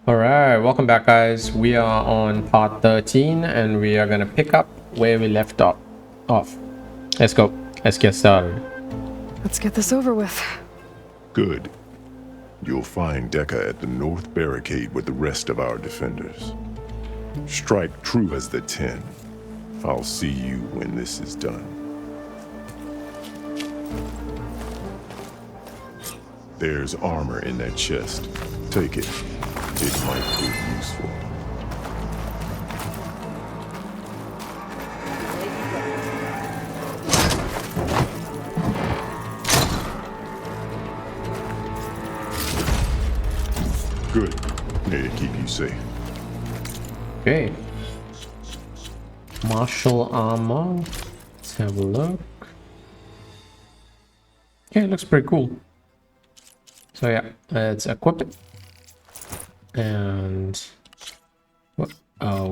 Alright, welcome back guys. We are on part 13 and we are gonna pick up where we left off. Let's go. Let's get started. Let's get this over with. Good. You'll find Deca at the north barricade with the rest of our defenders. Strike true as the 10. I'll see you when this is done. There's armor in that chest. Take it. It might prove useful. Good. May it keep you safe. Okay. Martial armor. Let's have a look. Okay, it looks pretty cool. So yeah, let's equip it. And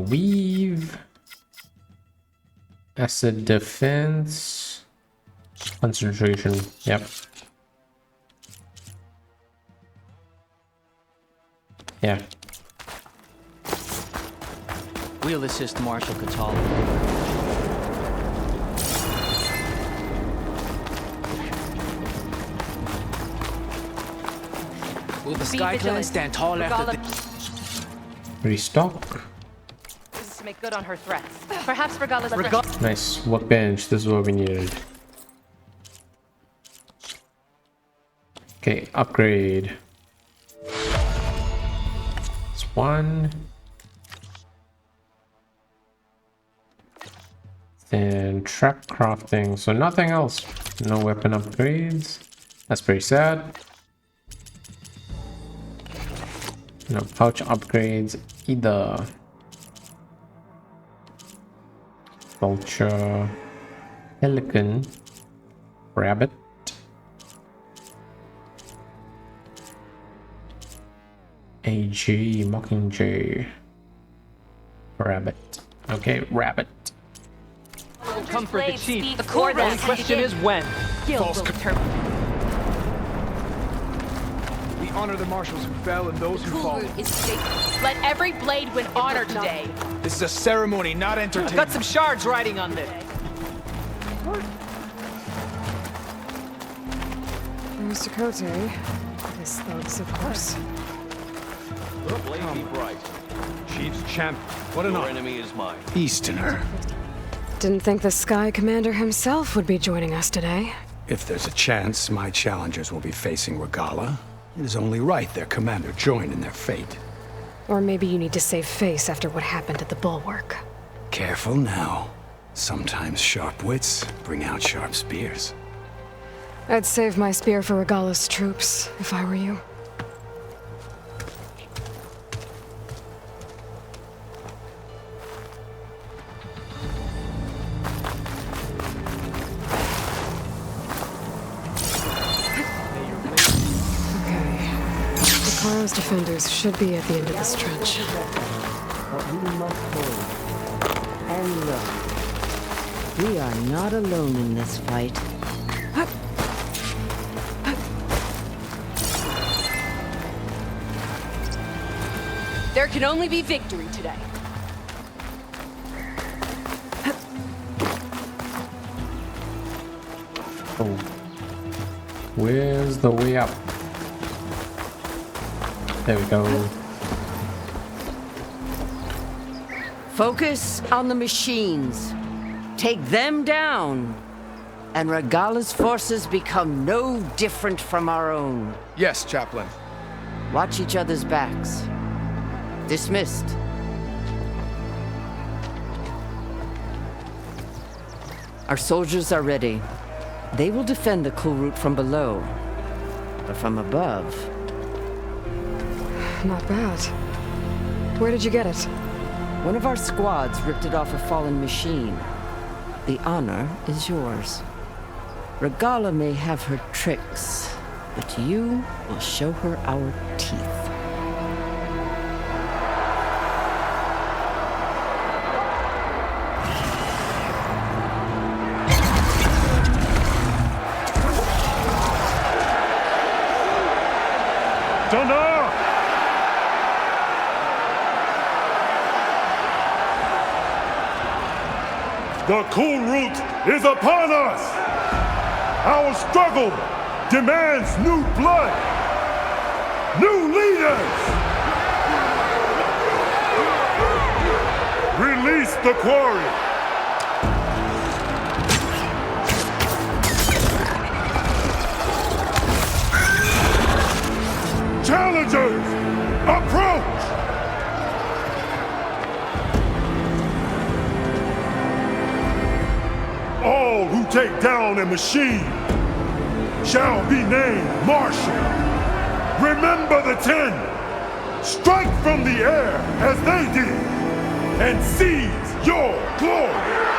weave, acid defense, concentration. Yep. Yeah. We'll assist Marshal Cataldo. Will the Sky Clan stand tall after the... Restock. This is to make good on her threats. Perhaps Regalla's Nice. Workbench. This is what we needed. Okay, upgrade. It's one. Then trap crafting. So nothing else. No weapon upgrades. That's pretty sad. No pouch upgrades either. Vulture, pelican, rabbit, AG, mockingjay, rabbit. Okay, rabbit. Come for the chief. The only question is when. False We honor the marshals who fell and those who fall. KULRUT is sacred. Let every blade win honor today. This is a ceremony, not I've entertainment. got some shards riding on this. Mr. Cote. His thugs, of course. The blade be bright. Chief's champ. What an Your honor. enemy is mine. Easterner. Didn't think the Sky Commander himself would be joining us today. If there's a chance my challengers will be facing Regalla, it is only right their commander join in their fate. Or maybe you need to save face after what happened at the Bulwark. Careful now. Sometimes sharp wits bring out sharp spears. I'd save my spear for Regalla's troops, if I were you. Carl's defenders should be at the end of this trench. But we must hold. And look, we are not alone in this fight. There can only be victory today. Oh. Where's the way up? There we go. Focus on the machines. Take them down. And Regalla's forces become no different from our own. Yes, Chaplain. Watch each other's backs. Dismissed. Our soldiers are ready. They will defend the KULRUT from below. But from above... Not bad. Where did you get it? One of our squads ripped it off a fallen machine. The honor is yours. Regalla may have her tricks, but you will show her our teeth. The KULRUT is upon us! Our struggle demands new blood, new leaders! Release the quarry! Challengers, approach! All who take down a machine shall be named Marshal. Remember the 10. Strike from the air as they did and seize your glory.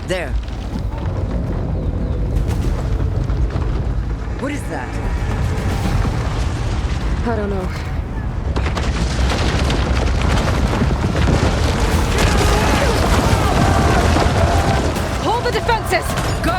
There. What is that? I don't know. Hold the defenses! Go!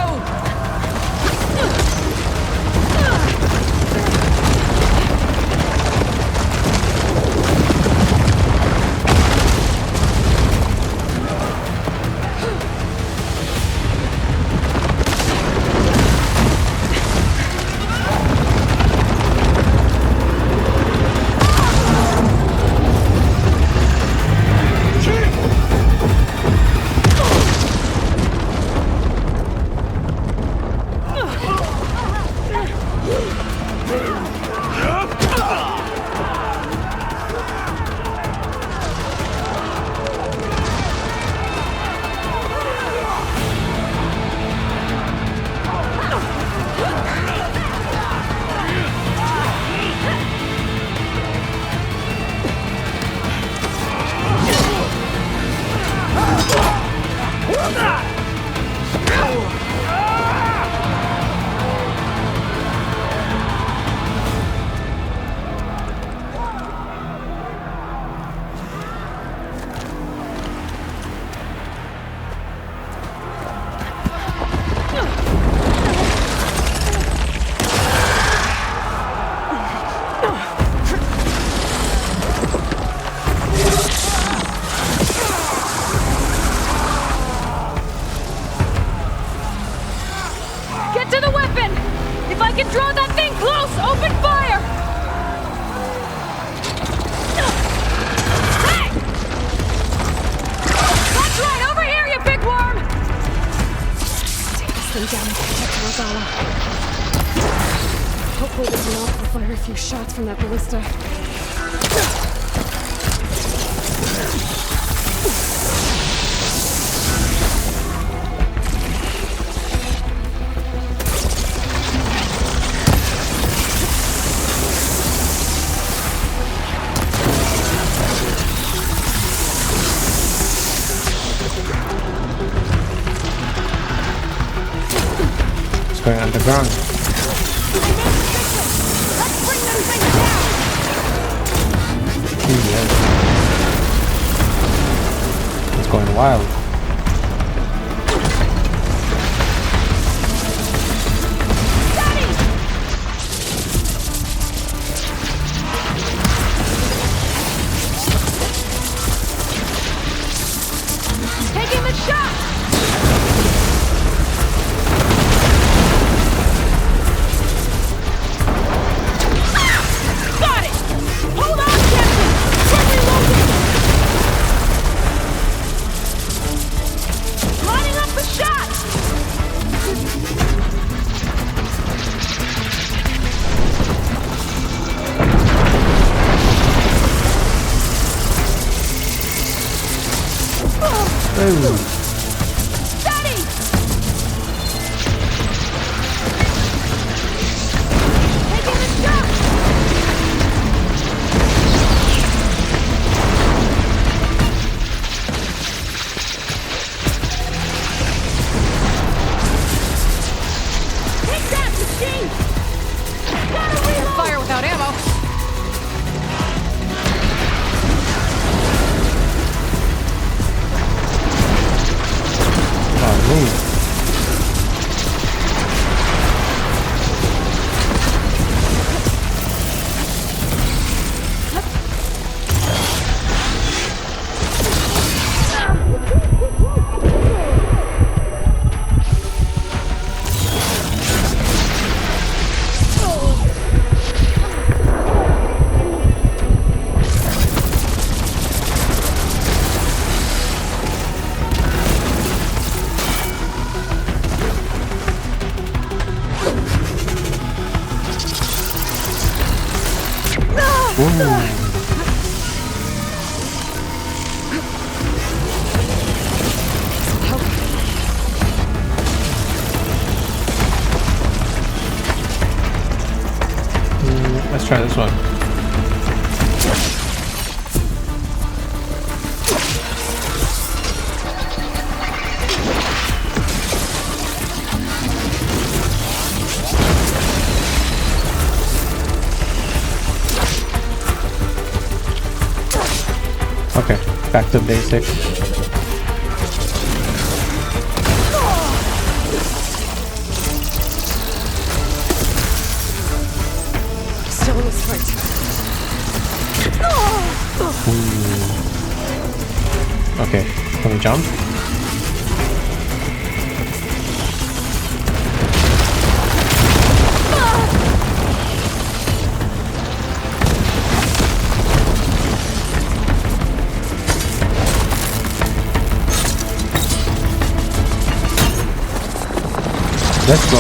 Draw that thing close! Open fire! Hey! That's right! Over here, you big worm! Take this thing down and get to REGALLA. Hopefully this knock will fire a few shots from that ballista. It's going underground. Let's bring them things down! Yeah. It's going wild. Taking the shot! Got it! Hold on, Captain! We're reloading! Lining up the shot! Steady! Taking the shot! Take that, machine! Gotta reload! Fire without ammo! Let's try this one. Okay, back to basics. Still in this fight. Okay, can we jump? Let's go.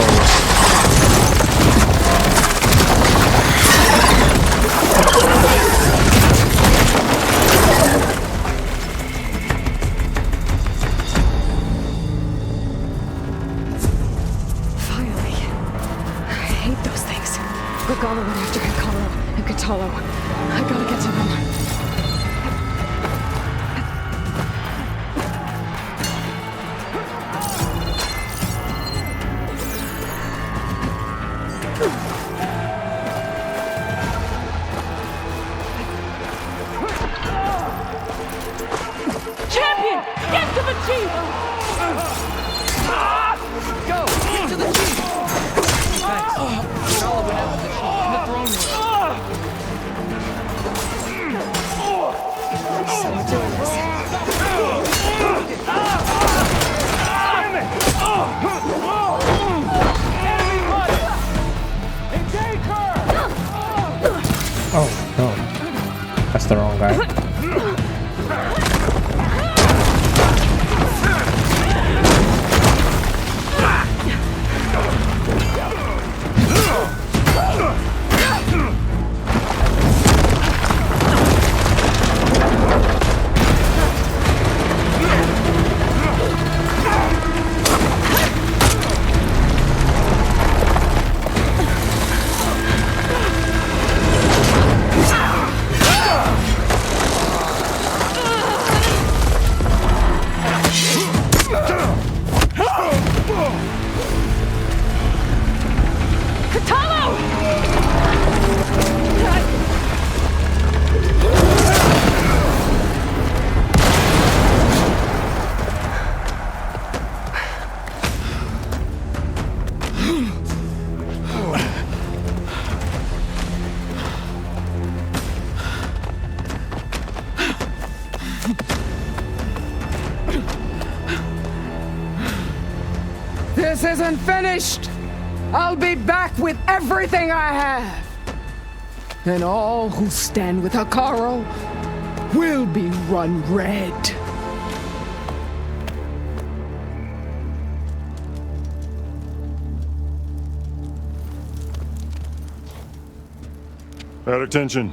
Finally. I hate those things. REGALLA went after KULRUT and Katalo. I gotta get to them. Champion! Get to the chief! Go! Get to the chief! Thanks. Regalla went after the chief in the throne room. So we're doing this. This isn't finished! I'll be back with everything I have! And all who stand with Hekarro will be run red. At attention.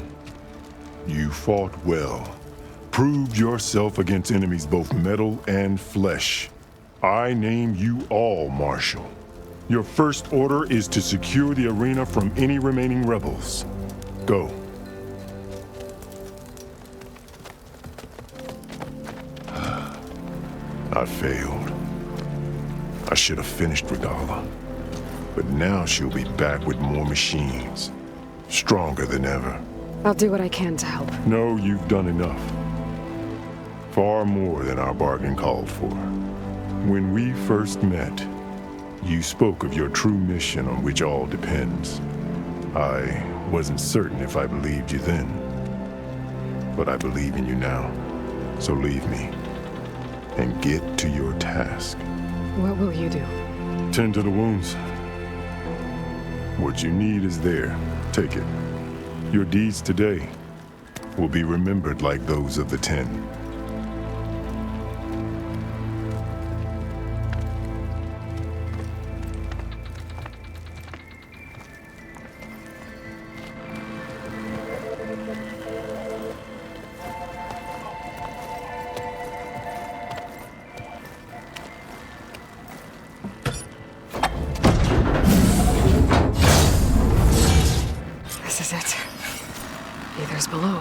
You fought well. Proved yourself against enemies both metal and flesh. I name you all Marshal. Your first order is to secure the arena from any remaining rebels. Go. I failed. I should have finished Regalla. But now she'll be back with more machines. Stronger than ever. I'll do what I can to help. No, you've done enough. Far more than our bargain called for. When we first met, you spoke of your true mission on which all depends. I wasn't certain if I believed you then. But I believe in you now. So leave me. And get to your task. What will you do? Tend to the wounds. What you need is there. Take it. Your deeds today will be remembered like those of the 10. This is it. Ether's below.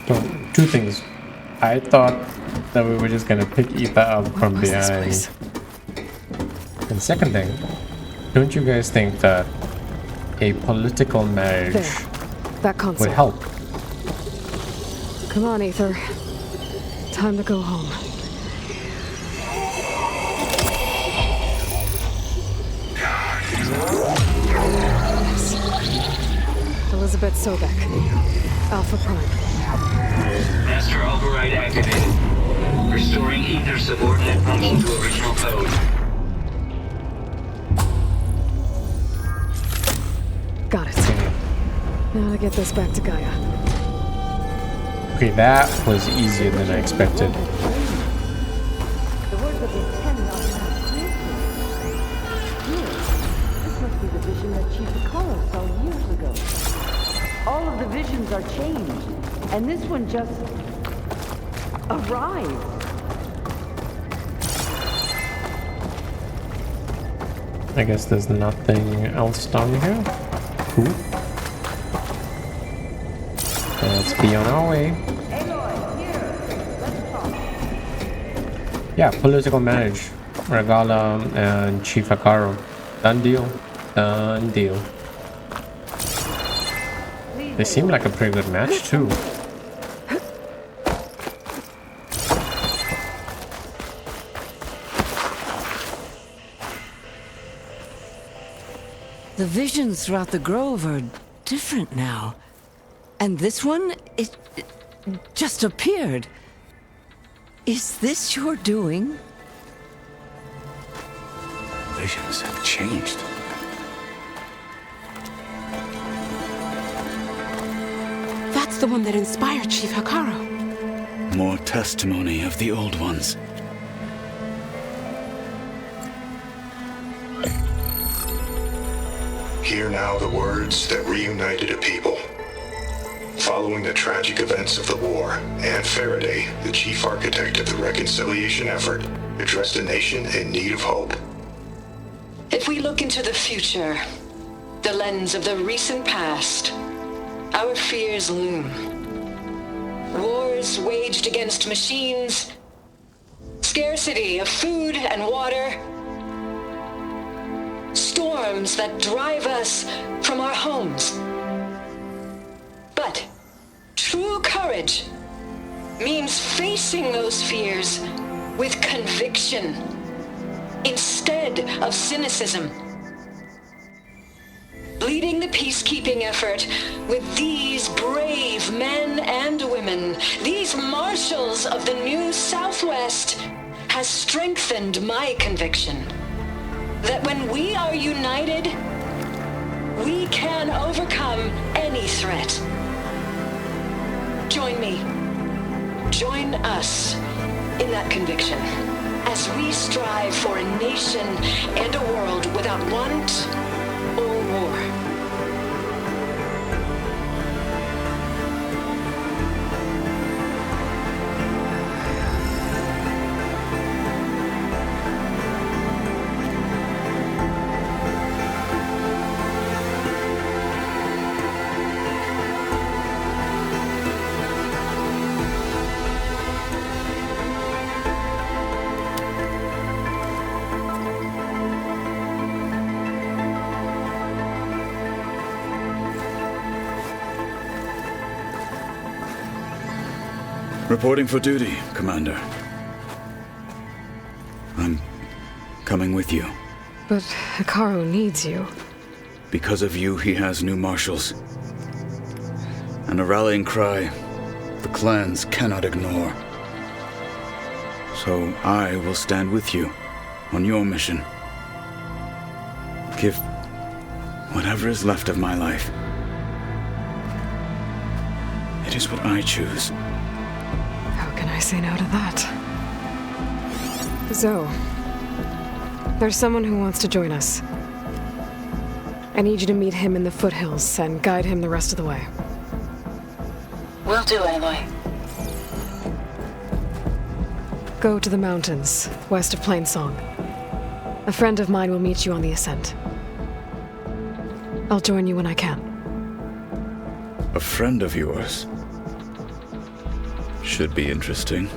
So, two things. I thought that we were just gonna pick Ether up from behind. And second thing, don't you guys think that a political marriage That console. would help? Come on, Ether. Time to go home. Elizabeth Sobek. Alpha Prime. Master override activated. Restoring Ether subordinate function to original code. Got it. Now to get this back to Gaia. Okay, that was easier than I expected. The words of the 10 not clear. This must be the vision that Chief Hekarro saw years ago. All of the visions are changed, and this one just arrived. I guess there's nothing else down here. Cool. Let's be on our way. Aloy, here. Let's talk. Yeah, political marriage. Regalla and Chief Hekarro. Done deal. Done deal. They seem like a pretty good match too. The visions throughout the grove are different now. And this one, it just appeared. Is this your doing? Visions have changed. That's the one that inspired Chief Hekarro. More testimony of the old ones. Hear now the words that reunited a people. Following the tragic events of the war, Anne Faraday, the chief architect of the reconciliation effort, addressed a nation in need of hope. If we look into the future, the lens of the recent past, our fears loom. Wars waged against machines, scarcity of food and water, storms that drive us from our homes. But true courage means facing those fears with conviction instead of cynicism. leading the peacekeeping effort with these brave men and women, these marshals of the new Southwest, has strengthened my conviction that when we are united, we can overcome any threat. Join me. Join us in that conviction as we strive for a nation and a world without want or war. Reporting for duty, Commander. I'm coming with you. But Hikaru needs you. Because of you, he has new marshals. And a rallying cry the clans cannot ignore. So I will stand with you on your mission. Give whatever is left of my life. It is what I choose. How can I say no to that? Zoe, there's someone who wants to join us. I need you to meet him in the foothills and guide him the rest of the way. Will do, Aloy. Go to the mountains, west of Plainsong. A friend of mine will meet you on the ascent. I'll join you when I can. A friend of yours? Should be interesting.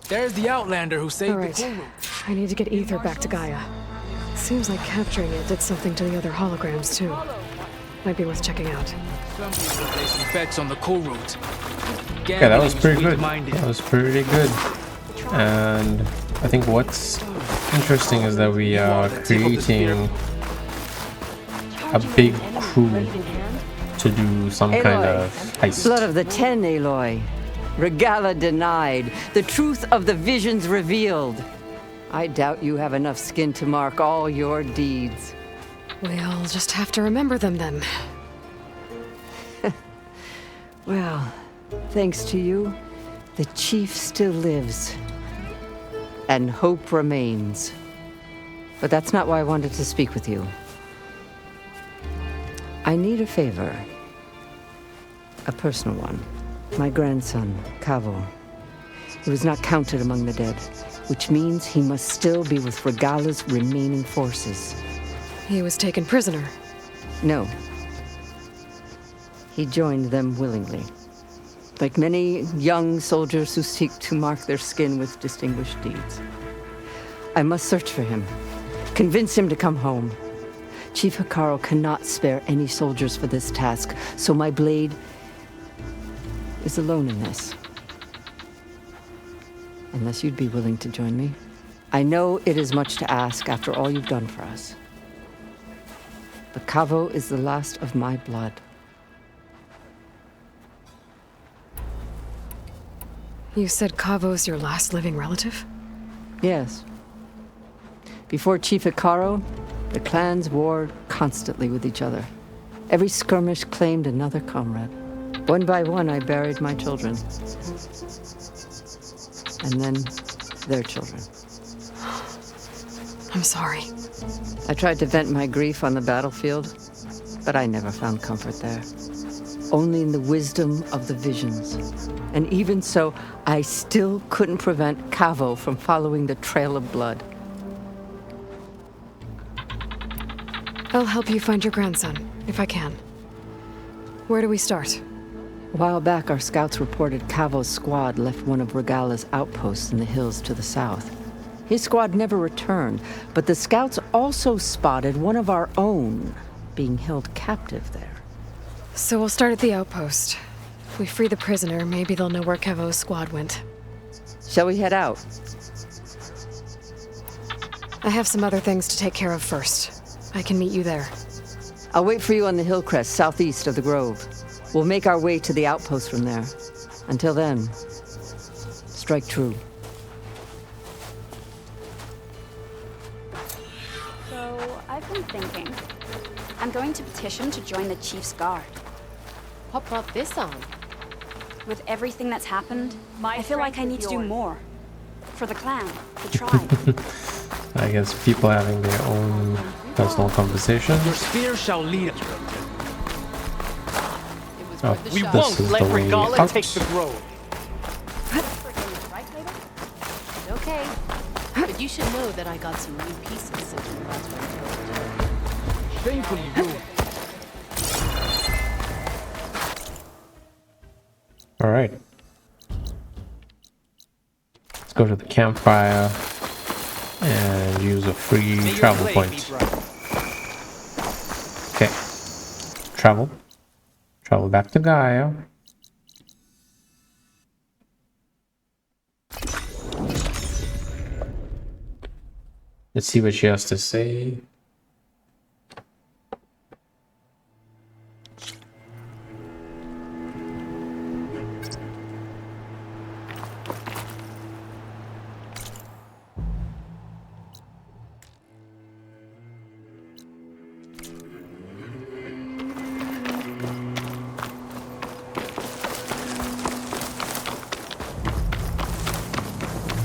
There's the Outlander who saved All right. the KULRUT. I need to get Ether back to Gaia. Seems like capturing it did something to the other holograms, too. Might be worth checking out. Some people place infects on the KULRUT. Yeah, that was pretty good. That was pretty good. And I think what's interesting is that we are creating a big crew to do some kind of heist. Blood of the Ten, Aloy. Regalla denied. The truth of the visions revealed. I doubt you have enough skin to mark all your deeds. We'll just have to remember them then. Well, thanks to you, the Chief still lives. And hope remains. But that's not why I wanted to speak with you. I need a favor. A personal one. My grandson, Cavo. He was not counted among the dead, which means he must still be with Regalla's remaining forces. He was taken prisoner. No. He joined them willingly. Like many young soldiers who seek to mark their skin with distinguished deeds. I must search for him. Convince him to come home. Chief Hikaru cannot spare any soldiers for this task, so my blade is alone in this. Unless you'd be willing to join me. I know it is much to ask after all you've done for us. But Cavo is the last of my blood. You said Cavo's your last living relative? Yes. Before Chief Hikaru, the clans warred constantly with each other. Every skirmish claimed another comrade. One by one, I buried my children. And then their children. I'm sorry. I tried to vent my grief on the battlefield, but I never found comfort there. Only in the wisdom of the visions. And even so, I still couldn't prevent Cavo from following the trail of blood. I'll help you find your grandson, if I can. Where do we start? A while back, our scouts reported Cavo's squad left one of Regalla's outposts in the hills to the south. His squad never returned, but the scouts also spotted one of our own being held captive there. So we'll start at the outpost. If we free the prisoner, maybe they'll know where Kevo's squad went. Shall we head out? I have some other things to take care of first. I can meet you there. I'll wait for you on the hill crest southeast of the grove. We'll make our way to the outpost from there. Until then, strike true. So, I've been thinking. I'm going to petition to join the Chief's Guard. What brought this on? With everything that's happened, I feel like I need to do more. For the clan, the tribe. I guess people having their own personal conversations. Your spear shall lead us. Oh, We this won't is let the way Regalla out. take the grove. Okay. But you should know that I got some new pieces since we last went. Shamefully rude. All right. Let's go to the campfire and use a free travel point. Okay. Travel. Travel back to Gaia. Let's see what she has to say.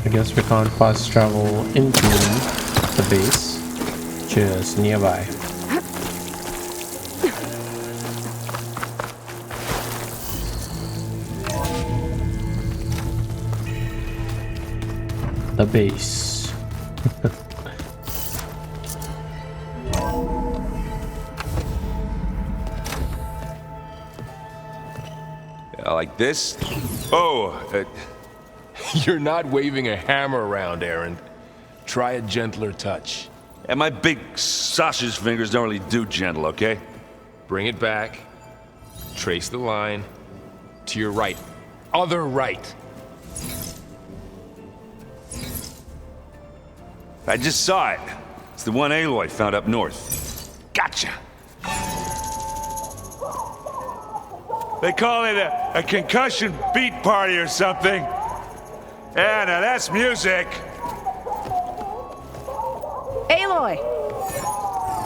I guess we can't fast travel into the base, just nearby. The base. Like this? Oh, you're not waving a hammer around, Aaron. Try a gentler touch. And my big sausage fingers don't really do gentle, okay? Bring it back. Trace the line. To your right. Other right. I just saw it. It's the one Aloy found up north. Gotcha. They call it a concussion beat party or something. Yeah, now that's music. Aloy!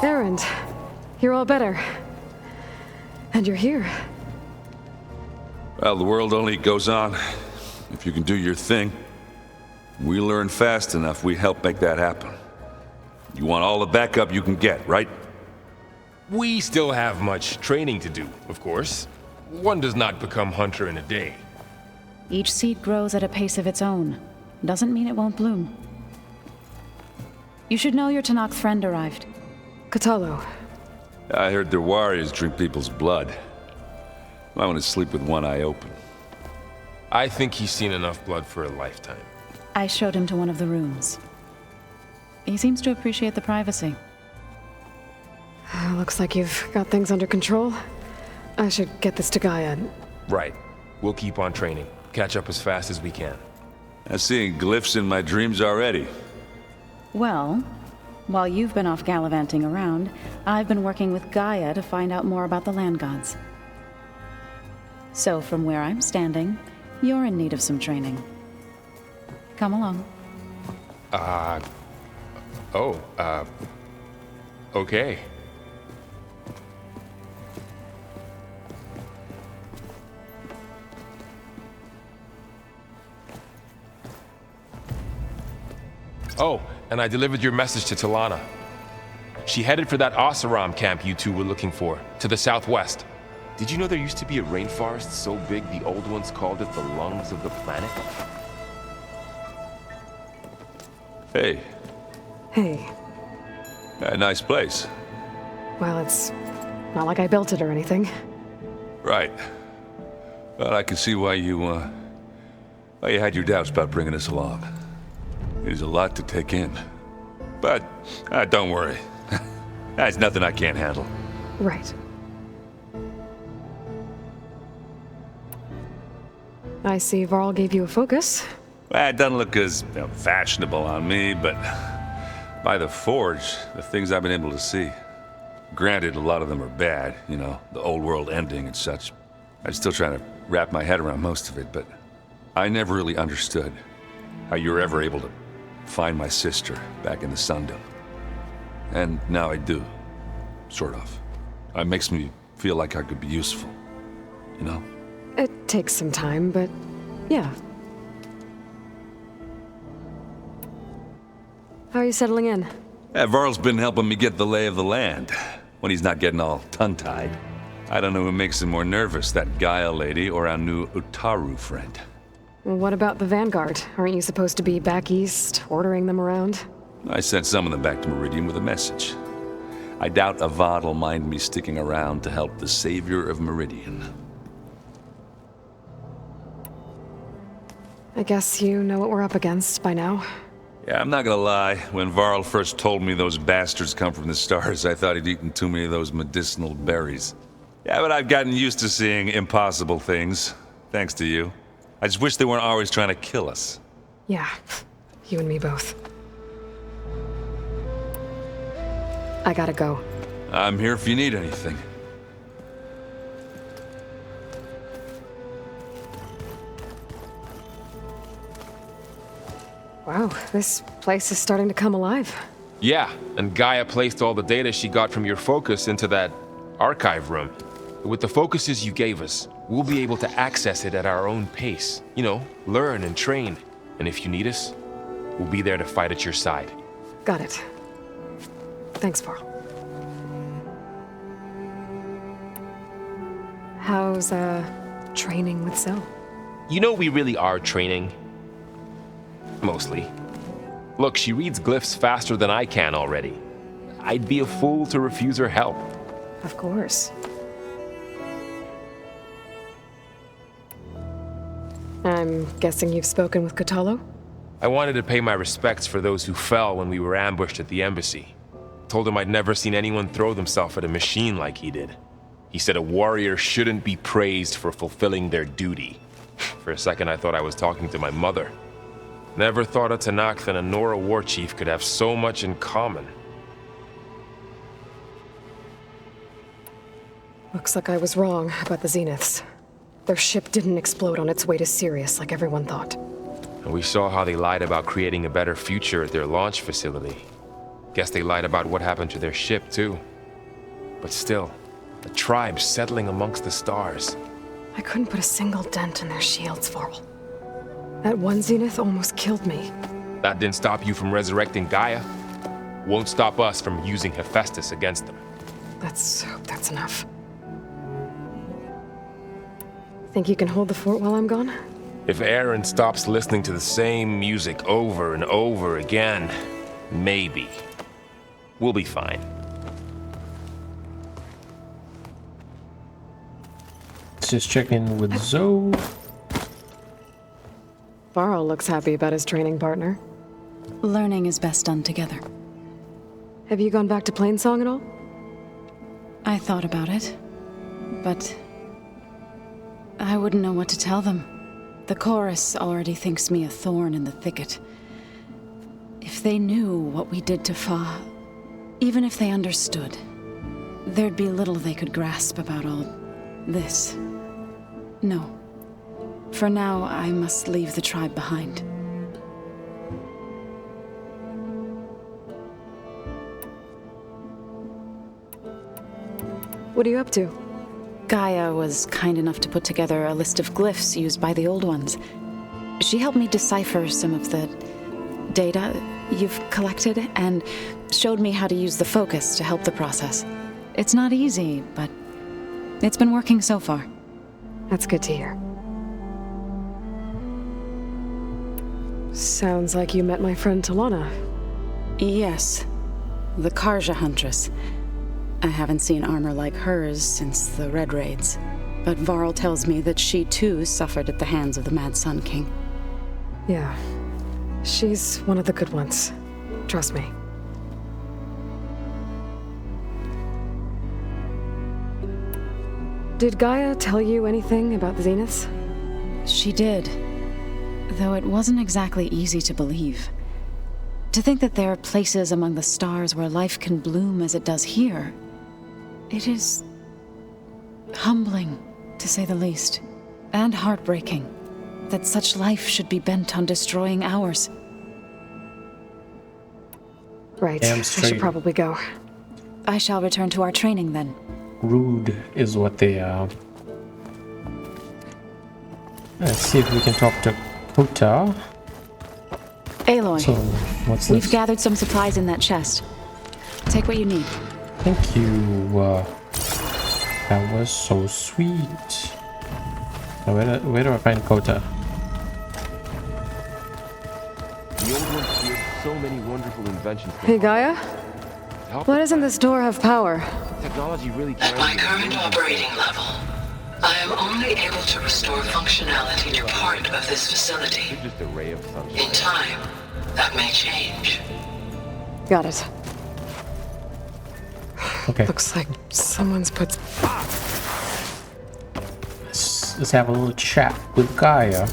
Erend, you're all better. And you're here. Well, the world only goes on if you can do your thing. We learn fast enough, we help make that happen. You want all the backup you can get, right? We still have much training to do, of course. One does not become hunter in a day. Each seed grows at a pace of its own. Doesn't mean it won't bloom. You should know your Tanakh friend arrived. Katalo. I heard their warriors drink people's blood. I want to sleep with one eye open. I think he's seen enough blood for a lifetime. I showed him to one of the rooms. He seems to appreciate the privacy. Looks like you've got things under control. I should get this to Gaia. Right. We'll keep on training. Catch up as fast as we can. I'm seeing glyphs in my dreams already. Well, while you've been off gallivanting around, I've been working with Gaia to find out more about the land gods. So from where I'm standing, you're in need of some training. Come along. Okay. Oh, and I delivered your message to Talana. She headed for that Oseram camp you two were looking for, to the southwest. Did you know there used to be a rainforest so big the old ones called it the lungs of the planet? Hey. Hey. A nice place. Well, it's not like I built it or anything. Right. Well, I can see why you had your doubts about bringing us along. It is a lot to take in. But, don't worry. That's nothing I can't handle. Right. I see Varl gave you a focus. Well, it doesn't look as fashionable on me, but by the Forge, the things I've been able to see. Granted, a lot of them are bad, you know, the old world ending and such. I'm still trying to wrap my head around most of it, but I never really understood how you were ever able to find my sister back in the Sundom. And now I do, sort of. It makes me feel like I could be useful, you know? It takes some time, but yeah. How are you settling in? Yeah, Varl's been helping me get the lay of the land, when he's not getting all tongue-tied. I don't know who makes him more nervous, that Gaia lady or our new Utaru friend. Well, what about the Vanguard? Aren't you supposed to be back east, ordering them around? I sent some of them back to Meridian with a message. I doubt Avad will mind me sticking around to help the savior of Meridian. I guess you know what we're up against by now. Yeah, I'm not gonna lie. When Varl first told me those bastards come from the stars, I thought he'd eaten too many of those medicinal berries. Yeah, but I've gotten used to seeing impossible things, thanks to you. I just wish they weren't always trying to kill us. Yeah, you and me both. I gotta go. I'm here if you need anything. Wow, this place is starting to come alive. Yeah, and Gaia placed all the data she got from your focus into that archive room. With the focuses you gave us, we'll be able to access it at our own pace. You know, learn and train. And if you need us, we'll be there to fight at your side. Got it. Thanks, Varl. How's, training with Zell? You know we really are training. Mostly. Look, she reads glyphs faster than I can already. I'd be a fool to refuse her help. Of course. I'm guessing you've spoken with Kotallo? I wanted to pay my respects for those who fell when we were ambushed at the embassy. Told him I'd never seen anyone throw themselves at a machine like he did. He said a warrior shouldn't be praised for fulfilling their duty. For a second I thought I was talking to my mother. Never thought a Tanakh and a Nora war chief could have so much in common. Looks like I was wrong about the Zeniths. Their ship didn't explode on its way to Sirius like everyone thought. And we saw how they lied about creating a better future at their launch facility. Guess they lied about what happened to their ship, too. But still, a tribe settling amongst the stars. I couldn't put a single dent in their shields, Varl. That one Zenith almost killed me. That didn't stop you from resurrecting Gaia. Won't stop us from using Hephaestus against them. Let's hope that's enough. Think you can hold the fort while I'm gone? If Aaron stops listening to the same music over and over again, maybe. We'll be fine. Let's just check in with Zoe. Varl looks happy about his training partner. Learning is best done together. Have you gone back to Plainsong at all? I thought about it, but I wouldn't know what to tell them. The chorus already thinks me a thorn in the thicket. If they knew what we did to Fa, even if they understood, there'd be little they could grasp about all this. No. For now, I must leave the tribe behind. What are you up to? Gaia was kind enough to put together a list of glyphs used by the Old Ones. She helped me decipher some of the data you've collected and showed me how to use the focus to help the process. It's not easy, but it's been working so far. That's good to hear. Sounds like you met my friend Talana. Yes, the Karja Huntress. I haven't seen armor like hers since the Red Raids, but Varl tells me that she too suffered at the hands of the Mad Sun King. Yeah, she's one of the good ones. Trust me. Did Gaia tell you anything about the Zeniths? She did. Though it wasn't exactly easy to believe. To think that there are places among the stars where life can bloom as it does here. It is humbling, to say the least, and heartbreaking that such life should be bent on destroying ours. Right, I should probably go. I shall return to our training then. Rude is what they are. Let's see if we can talk to Kota. Aloy, So, what's we've this? gathered some supplies in that chest. Take what you need. Thank you. That was so sweet. Now, where do I find Kota? The old ones created so many wonderful inventions. Hey, Gaia? Why doesn't this door have power? Technology really At my current operating level, I am only able to restore functionality to part of this facility. Just a ray of sunshine. In time, that may change. Got it. Okay. Looks like someone's put... Let's have a little chat with Gaia.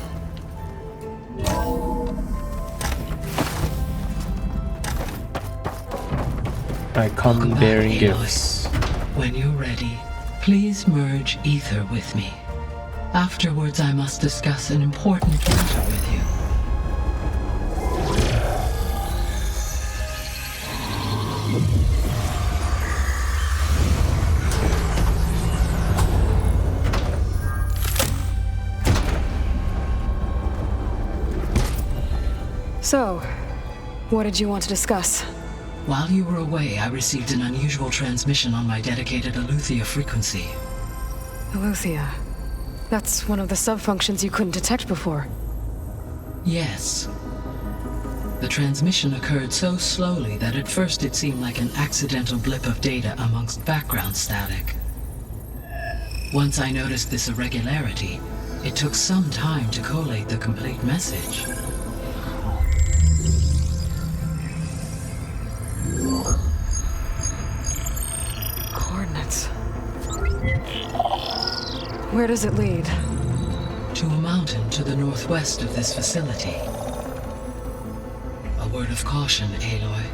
I come bearing gifts. When you're ready, please merge ether with me. Afterwards, I must discuss an important matter with you. So, what did you want to discuss? While you were away, I received an unusual transmission on my dedicated Aletheia frequency. Aletheia. That's one of the sub-functions you couldn't detect before. Yes. The transmission occurred so slowly that at first it seemed like an accidental blip of data amongst background static. Once I noticed this irregularity, it took some time to collate the complete message. Coordinates. Where does it lead? To a mountain to the northwest of this facility. A word of caution, Aloy.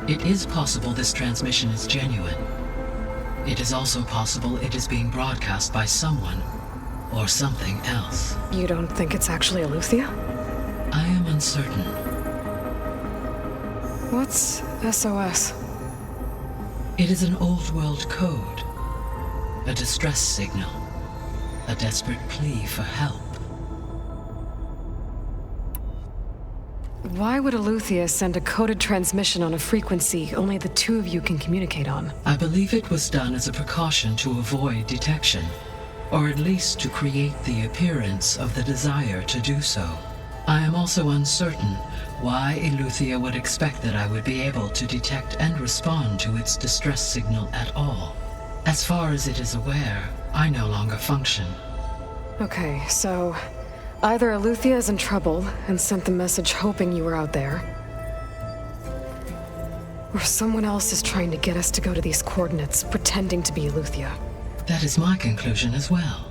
It is possible this transmission is genuine. It is also possible it is being broadcast by someone or something else. You don't think it's actually Aletheia? I am uncertain. What's SOS? It is an old world code. A distress signal. A desperate plea for help. Why would Aletheia send a coded transmission on a frequency only the two of you can communicate on? I believe it was done as a precaution to avoid detection, or at least to create the appearance of the desire to do so. I am also uncertain why Aletheia would expect that I would be able to detect and respond to its distress signal at all. As far as it is aware, I no longer function. Okay, so either Aletheia is in trouble and sent the message hoping you were out there, or someone else is trying to get us to go to these coordinates, pretending to be Aletheia. That is my conclusion as well.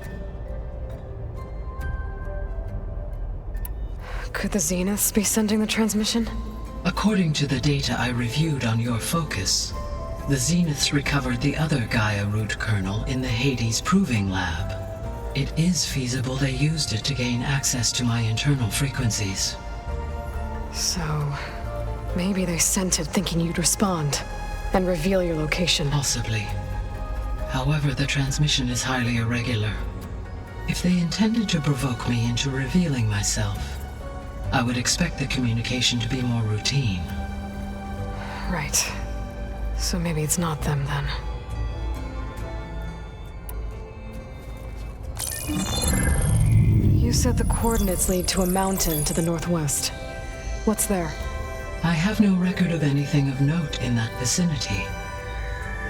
Could the Zeniths be sending the transmission? According to the data I reviewed on your focus, the Zeniths recovered the other Gaia root kernel in the Hades Proving Lab. It is feasible they used it to gain access to my internal frequencies. So, maybe they sent it thinking you'd respond and reveal your location. Possibly. However, the transmission is highly irregular. If they intended to provoke me into revealing myself, I would expect the communication to be more routine. Right. So maybe it's not them then. You said the coordinates lead to a mountain to the northwest. What's there? I have no record of anything of note in that vicinity.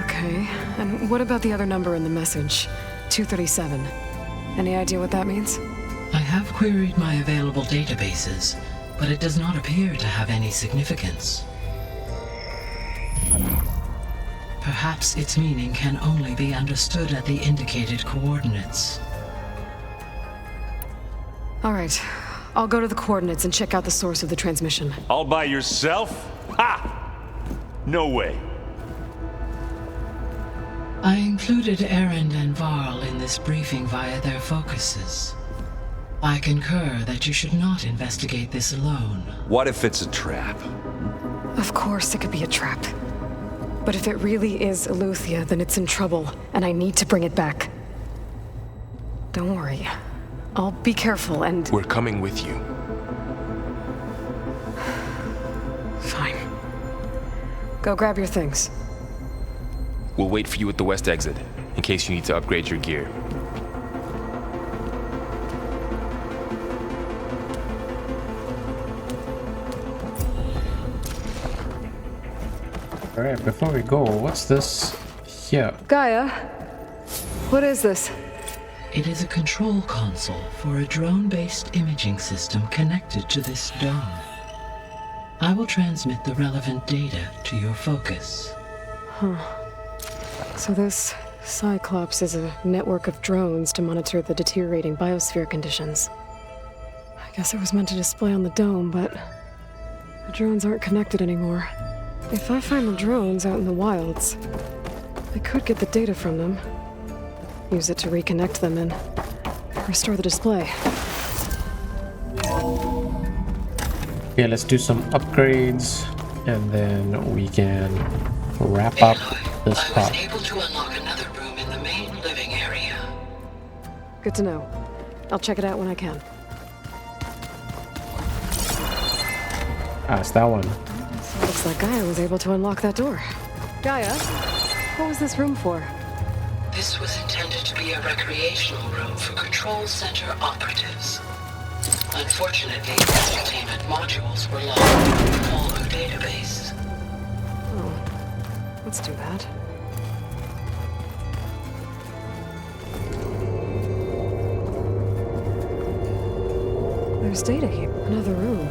Okay, and what about the other number in the message? 237. Any idea what that means? I have queried my available databases, but it does not appear to have any significance. Perhaps its meaning can only be understood at the indicated coordinates. All right. I'll go to the coordinates and check out the source of the transmission. All by yourself? Ha! No way. I included Erend and Varl in this briefing via their focuses. I concur that you should not investigate this alone. What if it's a trap? Of course it could be a trap. But if it really is Eleuthia, then it's in trouble, and I need to bring it back. Don't worry. I'll be careful and... We're coming with you. Fine. Go grab your things. We'll wait for you at the west exit, in case you need to upgrade your gear. Alright, before we go, what's this here? Gaia? What is this? It is a control console for a drone-based imaging system connected to this dome. I will transmit the relevant data to your focus. Huh. So this Cyclops is a network of drones to monitor the deteriorating biosphere conditions. I guess it was meant to display on the dome, but the drones aren't connected anymore. If I find the drones out in the wilds, I could get the data from them, use it to reconnect them and restore the display. Yeah, let's do some upgrades and then we can wrap up this part. I was able to unlock another room in the main living area. Good to know. I'll check it out when I can. Ah, it's that one. Looks like Gaia was able to unlock that door. Gaia, what was this room for? This was intended to be a recreational room for control center operatives. Unfortunately, entertainment modules were logged in the Apollo database. Oh, that's too bad. There's data here. Another room.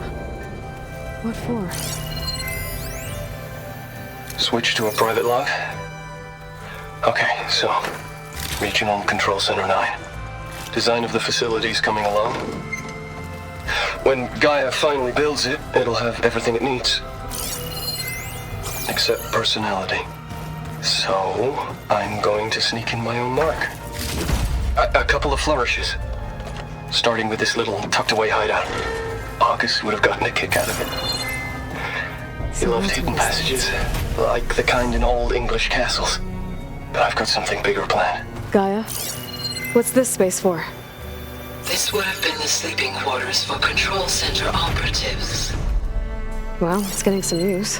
What for? Switch to a private log? Okay, so Regional Control Center 9. Design of the facility's coming along. When Gaia finally builds it, it'll have everything it needs. Except personality. So, I'm going to sneak in my own mark. A couple of flourishes. Starting with this little tucked-away hideout. August would have gotten a kick out of it. He loved hidden passages, like the kind in old English castles. But I've got something bigger planned. Gaia, what's this space for? This would have been the sleeping quarters for control center operatives. Well, it's getting some news.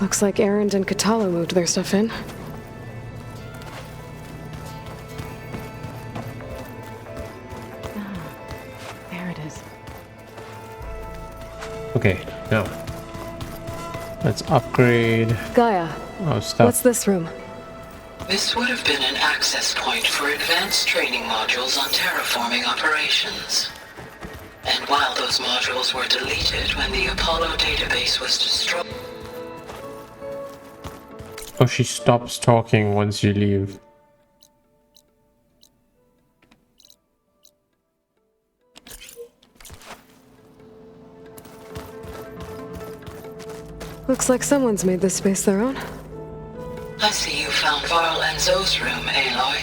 Looks like Erend and Katalo moved their stuff in. There it is. Okay, now let's upgrade Gaia, our stuff. what's this room? This would have been an access point for advanced training modules on terraforming operations. And while those modules were deleted when the Apollo database was destroyed... Oh, she stops talking once you leave. Looks like someone's made this space their own. I see you found Varl and Zoe's room, Aloy.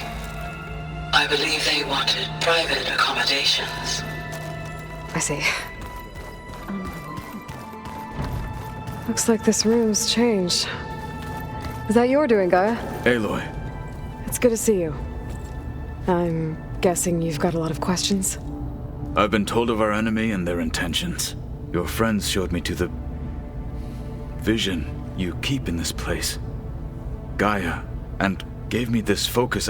I believe they wanted private accommodations. I see. Looks like this room's changed. Is that your doing, Gaia? Aloy. It's good to see you. I'm guessing you've got a lot of questions? I've been told of our enemy and their intentions. Your friends showed me to the vision you keep in this place, Gaia, and gave me this focus.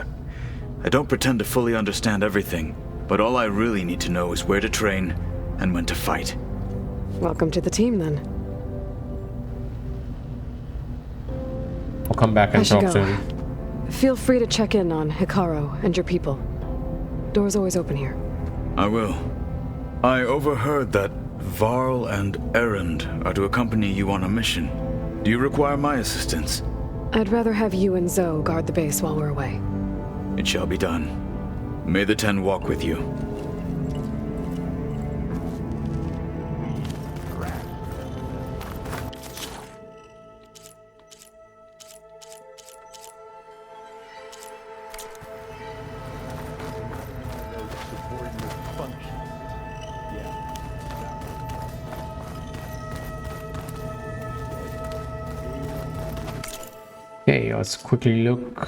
I don't pretend to fully understand everything, but all I really need to know is where to train and when to fight. Welcome to the team, then. I'll come back and talk soon. Feel free to check in on Hikaru and your people. Door's always open here. I will. I overheard that Varl and Erend are to accompany you on a mission. Do you require my assistance? I'd rather have you and Zoe guard the base while we're away. It shall be done. May the 10 walk with you. Okay, let's quickly look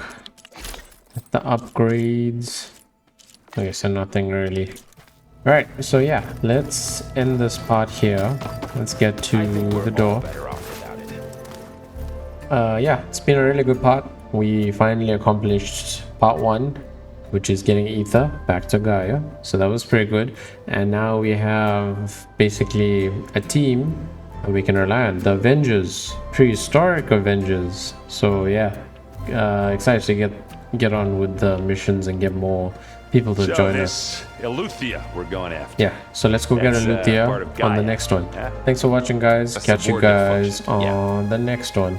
at the upgrades. Okay, so nothing really. Alright, so yeah, let's end this part here. Let's get to the door. Yeah, it's been a really good part. We finally accomplished part 1, which is getting Ether back to Gaia. So that was pretty good. And now we have basically a team that we can rely on. The Avengers, prehistoric Avengers. So yeah, excited to get on with the missions and get more people to join us. Eleuthia we're going after. Yeah, so let's go get Eleuthia on the next one. Thanks for watching, guys. Catch you guys on the next one.